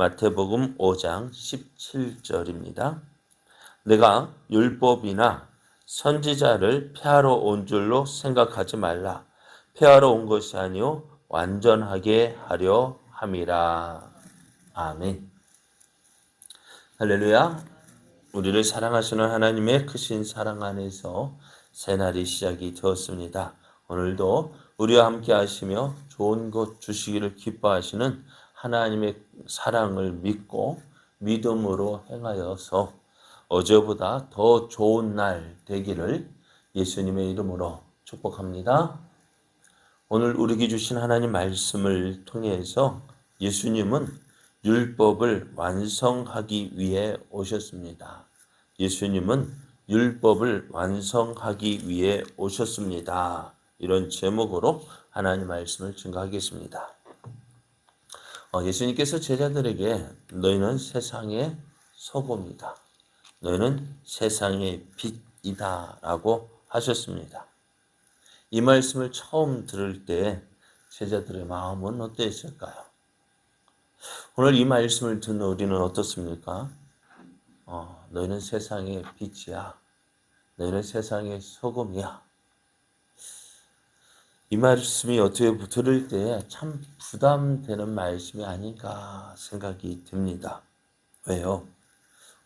마태복음 5장 17절입니다. 내가 율법이나 선지자를 폐하러 온 줄로 생각하지 말라. 폐하러 온 것이 아니요 완전하게 하려 함이라. 아멘. 할렐루야. 우리를 사랑하시는 하나님의 크신 사랑 안에서 새날이 시작이 되었습니다. 오늘도 우리와 함께 하시며 좋은 것 주시기를 기뻐하시는 하나님의 사랑을 믿고 믿음으로 행하여서 어제보다 더 좋은 날 되기를 예수님의 이름으로 축복합니다. 오늘 우리에게 주신 하나님 말씀을 통해서 예수님은 율법을 완성하기 위해 오셨습니다. 예수님은 율법을 완성하기 위해 오셨습니다. 이런 제목으로 하나님 말씀을 증거하겠습니다. 예수님께서 제자들에게 너희는 세상의 소금이다. 너희는 세상의 빛이다 라고 하셨습니다. 이 말씀을 처음 들을 때 제자들의 마음은 어땠을까요? 오늘 이 말씀을 듣는 우리는 어떻습니까? 너희는 세상의 빛이야. 너희는 세상의 소금이야. 이 말씀이 어떻게 들을 때 참 부담되는 말씀이 아닌가 생각이 듭니다. 왜요?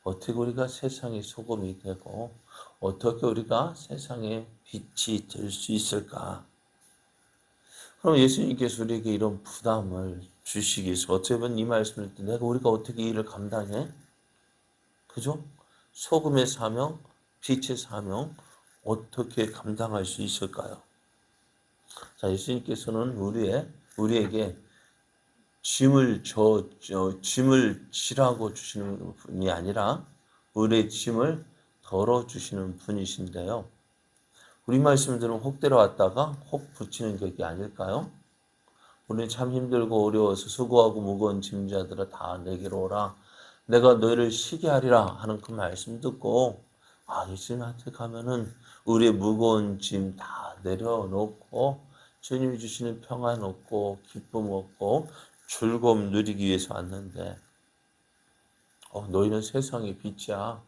어떻게 우리가 세상의 소금이 되고 어떻게 우리가 세상의 빛이 될 수 있을까? 그럼 예수님께서 우리에게 이런 부담을 주시기 위해서 어떻게 보면 이 말씀을 듣고 우리가 어떻게 이 일을 감당해? 그죠? 소금의 사명, 빛의 사명 어떻게 감당할 수 있을까요? 자, 예수님께서는 우리에게 짐을 지라고 주시는 분이 아니라 우리의 짐을 덜어 주시는 분이신데요. 우리 말씀들은 혹 데려왔다가 혹 붙이는 격이 아닐까요? 우리는 참 힘들고 어려워서 수고하고 무거운 짐자들아 다 내게로 오라. 내가 너희를 쉬게 하리라 하는 그 말씀 듣고 예수님한테 가면은 우리의 무거운 짐 다 내려놓고 주님이 주시는 평안 얻고 기쁨 얻고 즐거움 누리기 위해서 왔는데 너희는 세상의 빛이야.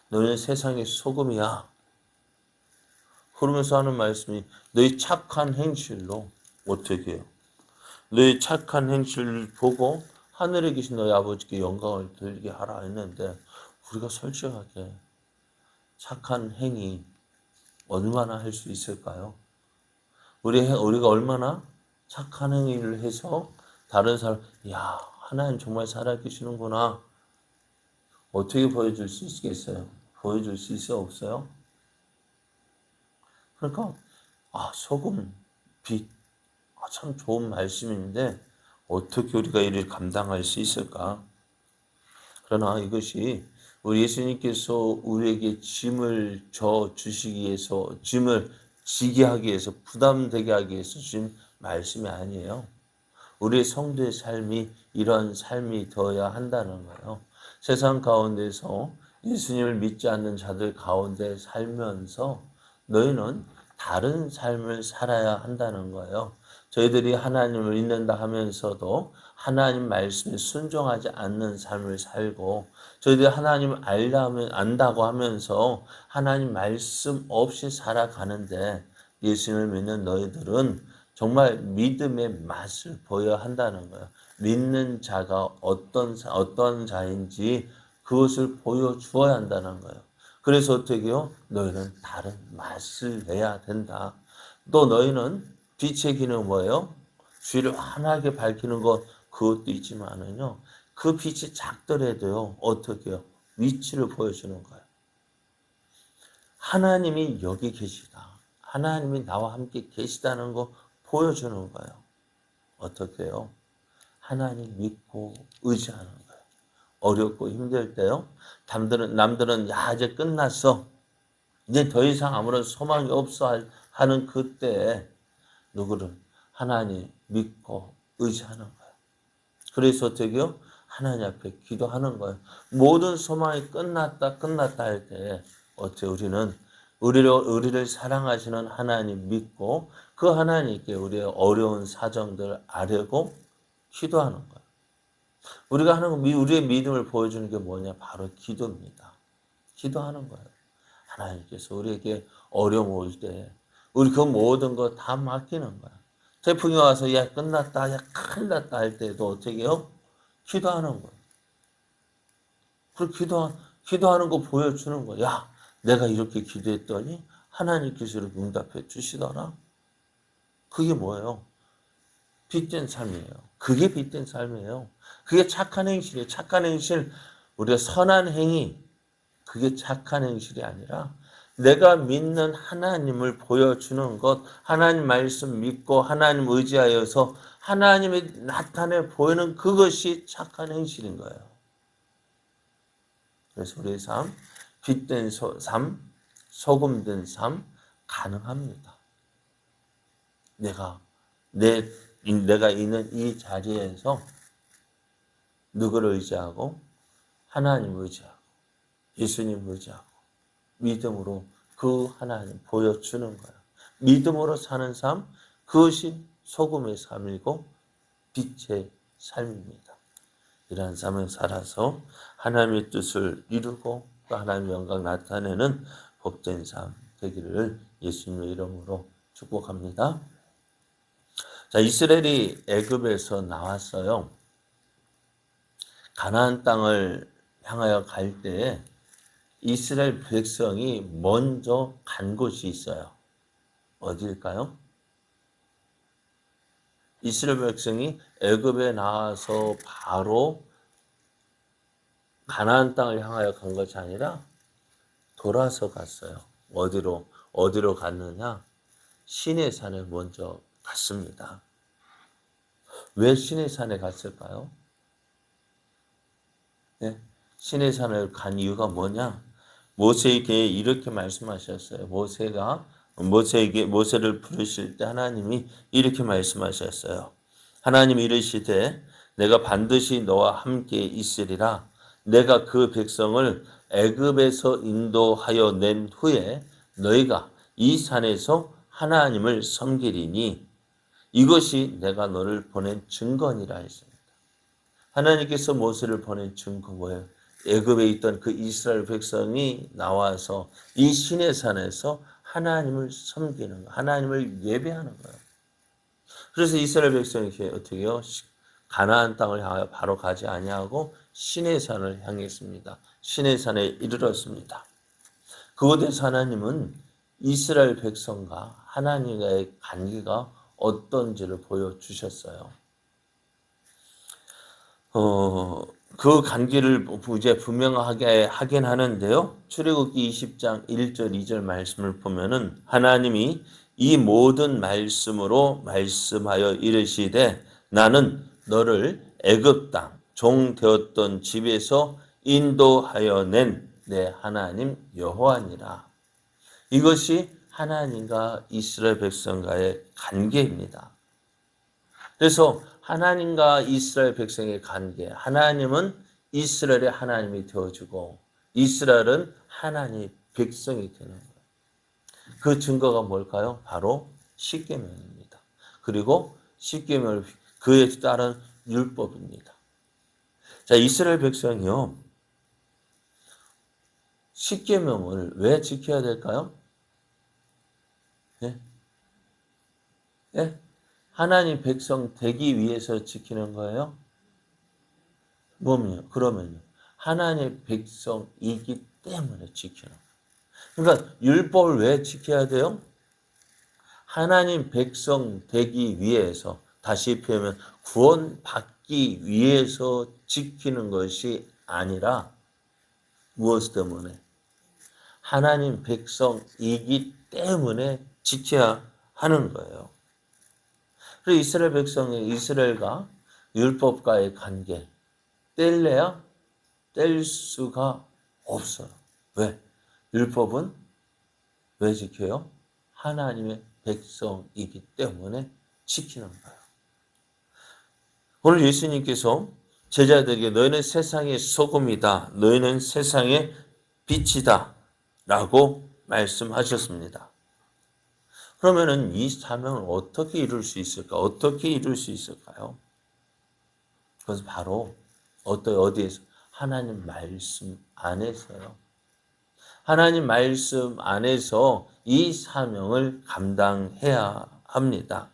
너희는 세상의 소금이야. 그러면서 하는 말씀이 너희 착한 행실로 어떻게 해요? 너희 착한 행실을 보고 하늘에 계신 너희 아버지께 영광을 돌리게 하라 했는데 우리가 솔직하게 착한 행위 얼마나 할 수 있을까요? 우리가 얼마나 착한 행위를 해서 다른 사람, 하나님 정말 살아계시는구나. 어떻게 보여줄 수 있겠어요? 보여줄 수 있어요? 없어요? 그러니까, 소금, 빛, 참 좋은 말씀인데, 어떻게 우리가 이를 감당할 수 있을까? 그러나 이것이 우리 예수님께서 우리에게 짐을 주시기 위해서, 짐을 지게 하기 위해서, 부담되게 하기 위해서 주신 말씀이 아니에요. 우리의 성도의 삶이 이런 삶이 되어야 한다는 거예요. 세상 가운데서 예수님을 믿지 않는 자들 가운데 살면서 너희는 다른 삶을 살아야 한다는 거예요. 저희들이 하나님을 믿는다 하면서도 하나님 말씀에 순종하지 않는 삶을 살고 저희들이 하나님을 안다고 하면서 하나님 말씀 없이 살아가는데 예수님을 믿는 너희들은 정말 믿음의 맛을 보여야 한다는 거예요. 믿는 자가 어떤 자인지 그것을 보여주어야 한다는 거예요. 그래서 어떻게 해요? 너희는 다른 맛을 내야 된다. 또 너희는 빛의 기능은 뭐예요? 주위를 환하게 밝히는 것 그것도 있지만은요. 그 빛이 작더라도요. 어떻게 해요? 위치를 보여주는 거예요. 하나님이 여기 계시다. 하나님이 나와 함께 계시다는 거 보여주는 거예요. 어떻게 해요? 하나님 믿고 의지하는 거예요. 어렵고 힘들 때요. 남들은 이제 끝났어. 이제 더 이상 아무런 소망이 없어 하는 그때에 누구를 하나님 믿고 의지하는 거예요. 그래서 어떻게 해요? 하나님 앞에 기도하는 거예요. 모든 소망이 끝났다 할 때 어떻게 우리는 우리를 사랑하시는 하나님 믿고 그 하나님께 우리의 어려운 사정들을 아뢰고 기도하는 거예요. 우리가 하는 우리의 믿음을 보여주는 게 뭐냐? 바로 기도입니다. 기도하는 거예요. 하나님께서 우리에게 어려움 올 때 우리 그 모든 거 다 맡기는 거야. 태풍이 와서 야 끝났다, 야 큰일 났다 할 때도 어떻게 해요? 기도하는 거예요. 그 기도하는 거 보여주는 거야. 야, 내가 이렇게 기도했더니 하나님께서 이렇게 응답해 주시더라. 그게 뭐예요? 빛된 삶이에요. 그게 빛된 삶이에요. 그게 착한 행실이에요. 착한 행실, 우리가 선한 행위, 그게 착한 행실이 아니라 내가 믿는 하나님을 보여주는 것, 하나님 말씀 믿고 하나님 의지하여서 하나님이 나타내 보이는 그것이 착한 행실인 거예요. 그래서 우리의 삶, 빛된 삶, 소금된 삶 가능합니다. 내가 있는 이 자리에서 누구를 의지하고 하나님 의지하고 예수님 의지하고 믿음으로 그 하나님 보여주는 거예요. 믿음으로 사는 삶, 그것이 소금의 삶이고 빛의 삶입니다. 이러한 삶을 살아서 하나님의 뜻을 이루고 또 하나님의 영광 나타내는 복된 삶 되기를 예수님의 이름으로 축복합니다. 자, 이스라엘이 애굽에서 나왔어요. 가나안 땅을 향하여 갈 때 이스라엘 백성이 먼저 간 곳이 있어요. 어디일까요? 이스라엘 백성이 애굽에 나와서 바로 가나안 땅을 향하여 간 것이 아니라 돌아서 갔어요. 어디로 갔느냐? 시내산에 먼저 갔습니다. 왜 시내산에 갔을까요? 네? 시내산을 간 이유가 뭐냐? 모세에게 이렇게 말씀하셨어요. 모세를 부르실 때 하나님이 이렇게 말씀하셨어요. 하나님이 이르시되 내가 반드시 너와 함께 있으리라. 내가 그 백성을 애굽에서 인도하여 낸 후에 너희가 이 산에서 하나님을 섬기리니 이것이 내가 너를 보낸 증거니라 했습니다. 하나님께서 모세를 보낸 증거 뭐예요? 애굽에 있던 그 이스라엘 백성이 나와서 이 시내산에서 하나님을 섬기는 거, 하나님을 예배하는 거예요. 그래서 이스라엘 백성이 어떻게 해요? 가나안 땅을 향하여 바로 가지 아니하고 시내산을 향했습니다. 시내산에 이르렀습니다. 그곳에서 하나님은 이스라엘 백성과 하나님과의 관계가 어떤지를 보여주셨어요. 그 관계를 이제 분명하게 하긴 하는데요. 출애굽기 20장 1절 2절 말씀을 보면은 하나님이 이 모든 말씀으로 말씀하여 이르시되 나는 너를 애굽 땅 종 되었던 집에서 인도하여 낸 내 하나님 여호와니라. 이것이 하나님과 이스라엘 백성과의 관계입니다. 그래서 하나님과 이스라엘 백성의 관계, 하나님은 이스라엘의 하나님이 되어주고 이스라엘은 하나님의 백성이 되는 거예요. 그 증거가 뭘까요? 바로 십계명입니다. 그리고 십계명을 그에 따른 율법입니다. 자, 이스라엘 백성이요. 십계명을 왜 지켜야 될까요? 네? 네? 하나님 백성 되기 위해서 지키는 거예요? 뭐요? 그러면요. 하나님의 백성이기 때문에 지키는 거예요. 그러니까 율법을 왜 지켜야 돼요? 하나님 백성 되기 위해서, 다시 표현하면 구원받기 위해서 지키는 것이 아니라 무엇 때문에? 하나님 백성이기 때문에 지켜야 하는 거예요. 그리고 이스라엘 백성이 이스라엘과 율법과의 관계 뗄래야 뗄 수가 없어요. 왜? 율법은 왜 지켜요? 하나님의 백성이기 때문에 지키는 거예요. 오늘 예수님께서 제자들에게 너희는 세상의 소금이다. 너희는 세상의 빛이다. 라고 말씀하셨습니다. 그러면은 이 사명을 어떻게 이룰 수 있을까? 어떻게 이룰 수 있을까요? 그것은 바로 어디에서? 하나님 말씀 안에서요. 하나님 말씀 안에서 이 사명을 감당해야 합니다.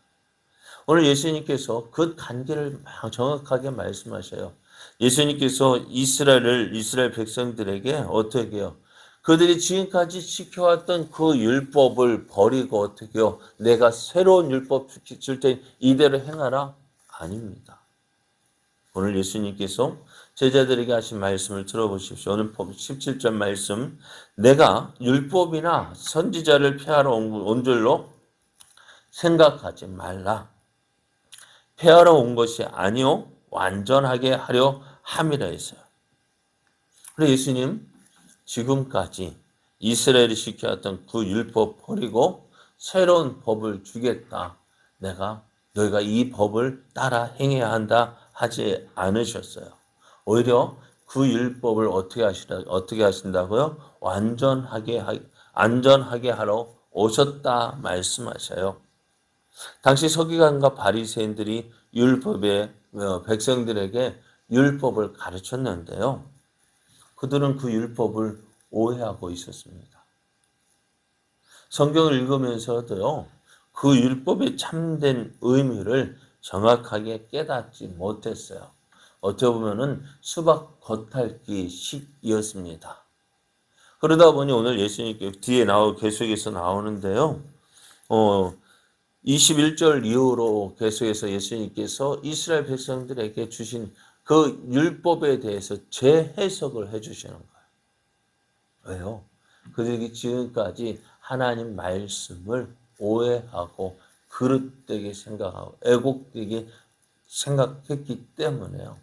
오늘 예수님께서 그 관계를 정확하게 말씀하셔요. 예수님께서 이스라엘 백성들에게 어떻게 해요? 그들이 지금까지 지켜왔던 그 율법을 버리고 어떻게 해요? 내가 새로운 율법 줄 테니 이대로 행하라? 아닙니다. 오늘 예수님께서 제자들에게 하신 말씀을 들어보십시오. 오늘 17절 말씀. 내가 율법이나 선지자를 폐하러 온 줄로 생각하지 말라. 폐하러 온 것이 아니요 완전하게 하려 함이라 했어요. 그래서 예수님 지금까지 이스라엘이 지켜왔던 그 율법 버리고 새로운 법을 주겠다. 너희가 이 법을 따라 행해야 한다 하지 않으셨어요. 오히려 그 율법을 어떻게 하신다고요? 안전하게 하러 오셨다 말씀하셔요. 당시 서기관과 바리새인들이 백성들에게 율법을 가르쳤는데요. 그들은 그 율법을 오해하고 있었습니다. 성경을 읽으면서도요. 그 율법의 참된 의미를 정확하게 깨닫지 못했어요. 어떻게 보면은 수박 겉핥기식이었습니다. 그러다 보니 오늘 예수님께 뒤에 계속해서 나오는데요. 21절 이후로 계속해서 예수님께서 이스라엘 백성들에게 주신 그 율법에 대해서 재해석을 해주시는 거예요. 왜요? 그들이 지금까지 하나님 말씀을 오해하고 그릇되게 생각하고 애곡되게 생각했기 때문에요.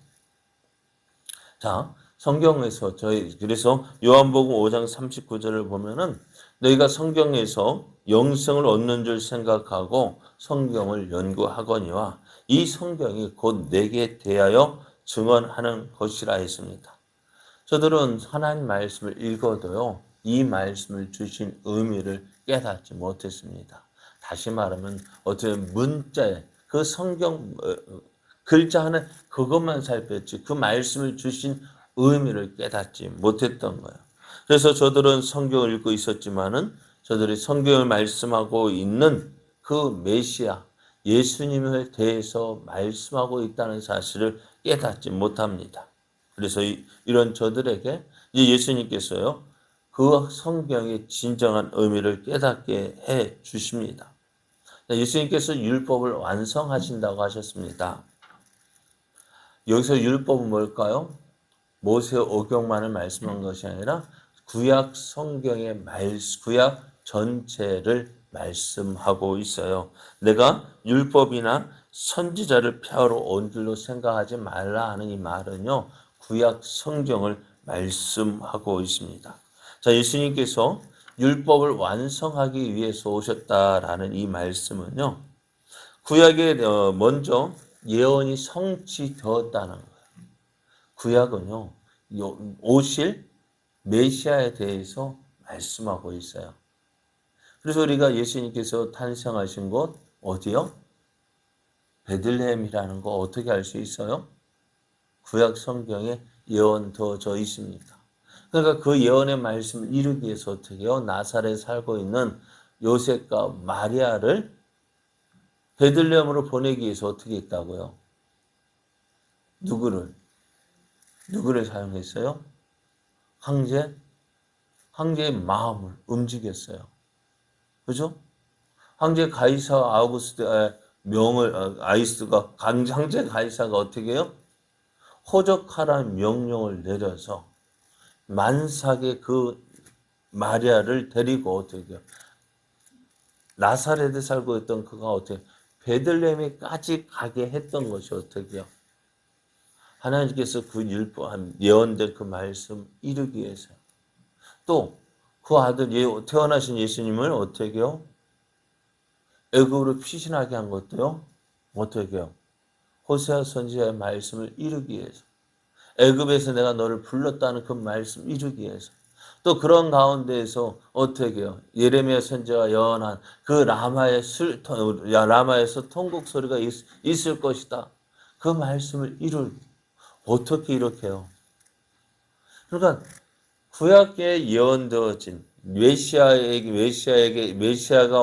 자, 성경에서 그래서 요한복음 5장 39절을 보면은 너희가 성경에서 영생을 얻는 줄 생각하고 성경을 연구하거니와 이 성경이 곧 내게 대하여 증언하는 것이라 했습니다. 저들은 하나님 말씀을 읽어도요, 이 말씀을 주신 의미를 깨닫지 못했습니다. 다시 말하면 어떻게 문자에 그 성경 글자 하나 그것만 살폈지 그 말씀을 주신 의미를 깨닫지 못했던 거예요. 그래서 저들은 성경을 읽고 있었지만은 저들이 성경을 말씀하고 있는 그 메시아 예수님에 대해서 말씀하고 있다는 사실을 깨닫지 못합니다. 그래서 이런 저들에게 이제 예수님께서요 그 성경의 진정한 의미를 깨닫게 해 주십니다. 예수님께서 율법을 완성하신다고 하셨습니다. 여기서 율법은 뭘까요? 모세 오경만을 말씀한 것이 아니라 구약 성경의 구약 전체를 말씀하고 있어요. 내가 율법이나 선지자를 폐하러 온 줄로 생각하지 말라 하는 이 말은요. 구약 성경을 말씀하고 있습니다. 자, 예수님께서 율법을 완성하기 위해서 오셨다라는 이 말씀은요. 구약에 먼저 예언이 성취되었다는 거예요. 구약은요. 오실 메시아에 대해서 말씀하고 있어요. 그래서 우리가 예수님께서 탄생하신 곳 어디요? 베들레헴이라는 거 어떻게 알 수 있어요? 구약 성경에 예언되어져 있습니다. 그러니까 그 예언의 말씀을 이루기 위해서 어떻게 해요? 나사렛에 살고 있는 요셉과 마리아를 베들레헴으로 보내기 위해서 어떻게 했다고요? 누구를 사용했어요? 황제의 마음을 움직였어요. 그죠? 황제 가이사 아우구스트의 황제 가이사가 어떻게 해요? 호적하라는 명령을 내려서 만삭의 그 마리아를 데리고 어떻게 해요? 나사렛에 살고 있던 그가 어떻게 베들레헴에까지 가게 했던 것이 어떻게 해요? 하나님께서 그 예언된 그 말씀 이루기 위해서 또 그 아들 태어나신 예수님을 어떻게 해요? 애굽으로 피신하게 한 것도요. 어떻게 해요? 호세아 선지자의 말씀을 이루기 위해서 애굽에서 내가 너를 불렀다는 그 말씀 이루기 위해서 또 그런 가운데에서 어떻게 해요? 예레미야 선지자가 예언한 그 라마에서 통곡 소리가 있을 것이다. 그 말씀을 이루기 어떻게 이렇게 해요? 그러니까 구약에 예언되어진 메시아가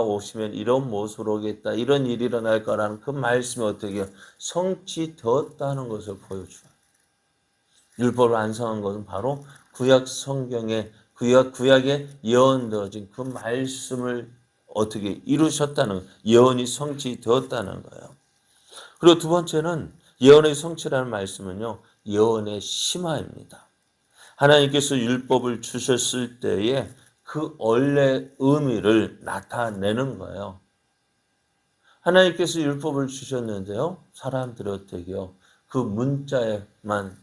오시면 이런 모습으로 오겠다. 이런 일이 일어날 거라는 그 말씀이 어떻게 해요? 성취되었다는 것을 보여줘요. 율법을 완성한 것은 바로 구약 성경에 구약에 예언되어진 그 말씀을 어떻게 이루셨다는 예언이 성취되었다는 거예요. 그리고 두 번째는 예언의 성취라는 말씀은요. 예언의 심화입니다. 하나님께서 율법을 주셨을 때에 그 원래 의미를 나타내는 거예요. 하나님께서 율법을 주셨는데요. 사람들이 어떻게요? 그 문자에만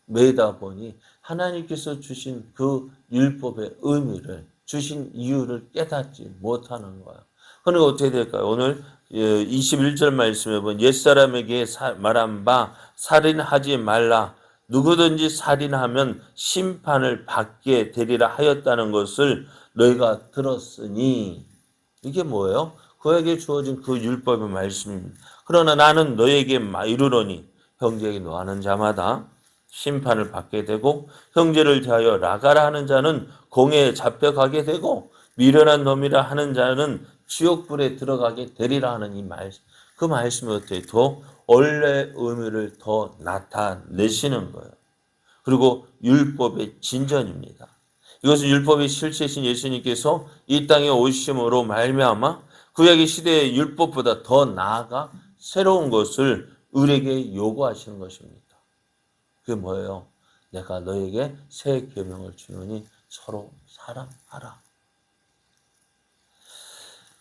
매다 보니 하나님께서 주신 그 율법의 의미를 주신 이유를 깨닫지 못하는 거예요. 그러니까 어떻게 될까요? 오늘 21절 말씀에 보면 옛사람에게 말한 바 살인하지 말라. 누구든지 살인하면 심판을 받게 되리라 하였다는 것을 너희가 들었으니 이게 뭐예요? 그에게 주어진 그 율법의 말씀입니다. 그러나 나는 너에게 이르노니 형제에게 노하는 자마다 심판을 받게 되고 형제를 대하여 라가라 하는 자는 공회에 잡혀가게 되고 미련한 놈이라 하는 자는 지옥불에 들어가게 되리라 하는 이 말씀. 그 말씀이 어떻게 더 원래 의미를 더 나타내시는 거예요. 그리고 율법의 진전입니다. 이것은 율법의 실체이신 예수님께서 이 땅에 오심으로 말미암아 구약의 시대의 율법보다 더 나아가 새로운 것을 우리에게 요구하시는 것입니다. 그게 뭐예요? 내가 너에게 새 계명을 주노니 서로 사랑하라.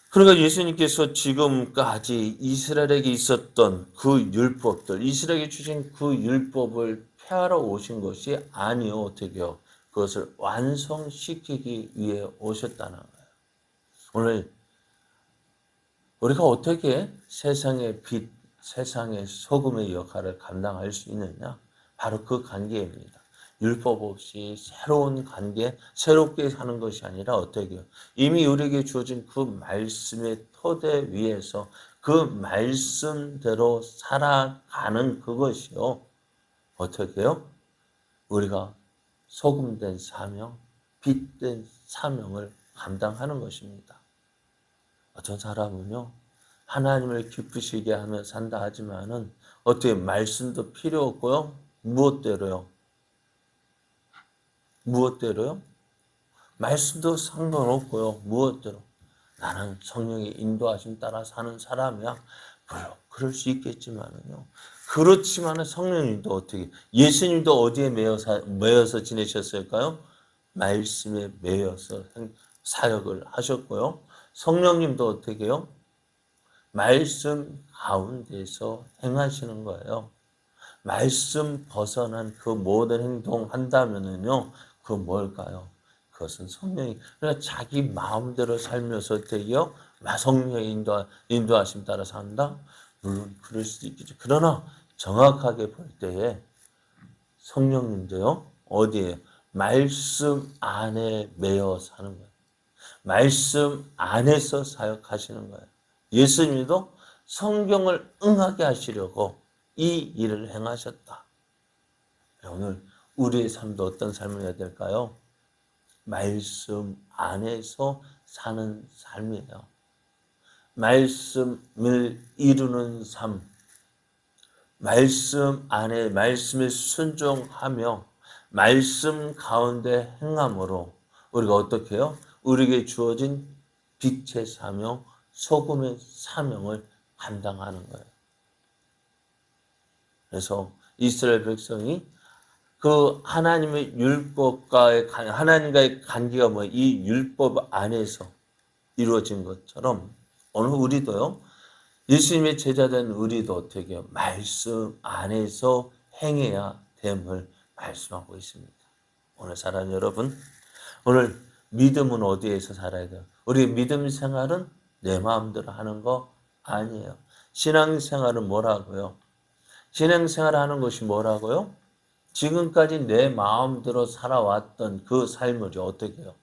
그러니까 예수님께서 지금까지 이스라엘에게 있었던 그 율법들, 이스라엘에게 주신 그 율법을 폐하러 오신 것이 아니요. 어떻게요? 그것을 완성시키기 위해 오셨다는 거예요. 오늘 우리가 어떻게 세상의 빛, 세상의 소금의 역할을 감당할 수 있느냐? 바로 그 관계입니다. 율법 없이 새로운 관계, 새롭게 사는 것이 아니라 어떻게요? 이미 우리에게 주어진 그 말씀의 토대 위에서 그 말씀대로 살아가는 그것이요. 어떻게요? 우리가 소금된 사명, 빛된 사명을 감당하는 것입니다. 어떤 사람은요, 하나님을 기쁘시게 하며 산다 하지만은 어떻게 말씀도 필요 없고요, 무엇대로요? 무엇대로요? 말씀도 상관없고요, 무엇대로? 나는 성령의 인도하심 따라 사는 사람이야. 물론 그럴 수 있겠지만은요. 그렇지만은 성령님도 어떻게? 예수님도 어디에 매여서 지내셨을까요? 말씀에 매여서 사역을 하셨고요. 성령님도 어떻게 해요? 말씀 가운데서 행하시는 거예요. 말씀 벗어난 그 모든 행동 한다면은요, 그 뭘까요? 그것은 성령이, 그러니까 자기 마음대로 살면서 어떻게요? 성령의 인도하심 따라 산다? 물론 그럴 수도 있겠죠. 그러나 정확하게 볼 때에 성령님도요, 어디에? 말씀 안에 매여 사는 거예요. 말씀 안에서 사역하시는 거예요. 예수님도 성경을 응하게 하시려고 이 일을 행하셨다. 오늘 우리의 삶도 어떤 삶을 해야 될까요? 말씀 안에서 사는 삶이에요. 말씀을 이루는 삶, 말씀 안에 말씀에 순종하며 말씀 가운데 행함으로 우리가 어떻게 해요? 우리에게 주어진 빛의 사명, 소금의 사명을 감당하는 거예요. 그래서 이스라엘 백성이 그 하나님의 율법과의 하나님과의 관계가 뭐 이 율법 안에서 이루어진 것처럼 오늘 우리도요. 예수님의 제자된 우리도 어떻게 해요? 말씀 안에서 행해야 됨을 말씀하고 있습니다. 오늘 사랑하는 여러분, 오늘 믿음은 어디에서 살아야 돼요? 우리 믿음 생활은 내 마음대로 하는 거 아니에요. 신앙생활은 뭐라고요? 신앙생활을 하는 것이 뭐라고요? 지금까지 내 마음대로 살아왔던 그 삶을 어떻게 해요?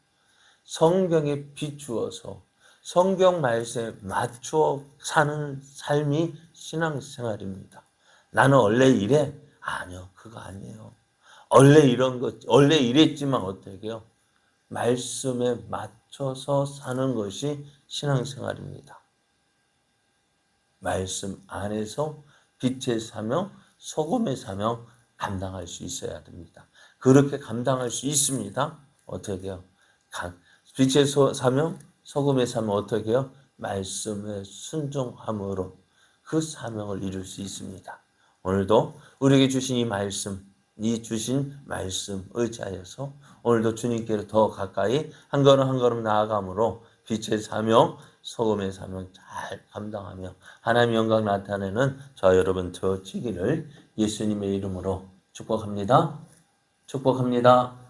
성경에 비추어서 성경 말씀에 맞추어 사는 삶이 신앙생활입니다. 나는 원래 이래. 아니요, 그거 아니에요. 원래 이랬지만 어떻게 해요? 말씀에 맞춰서 사는 것이 신앙생활입니다. 말씀 안에서 빛의 사명, 소금의 사명 감당할 수 있어야 됩니다. 그렇게 감당할 수 있습니다. 어떻게 해요? 빛의 사명, 소금의 사명 어떻게 해요? 말씀에 순종함으로 그 사명을 이룰 수 있습니다. 오늘도 우리에게 주신 이 주신 말씀 의지하여서 오늘도 주님께로 더 가까이 한 걸음 한 걸음 나아감으로 빛의 사명, 소금의 사명 잘 감당하며 하나님의 영광 나타내는 저 여러분 되어지기를 예수님의 이름으로 축복합니다. 축복합니다.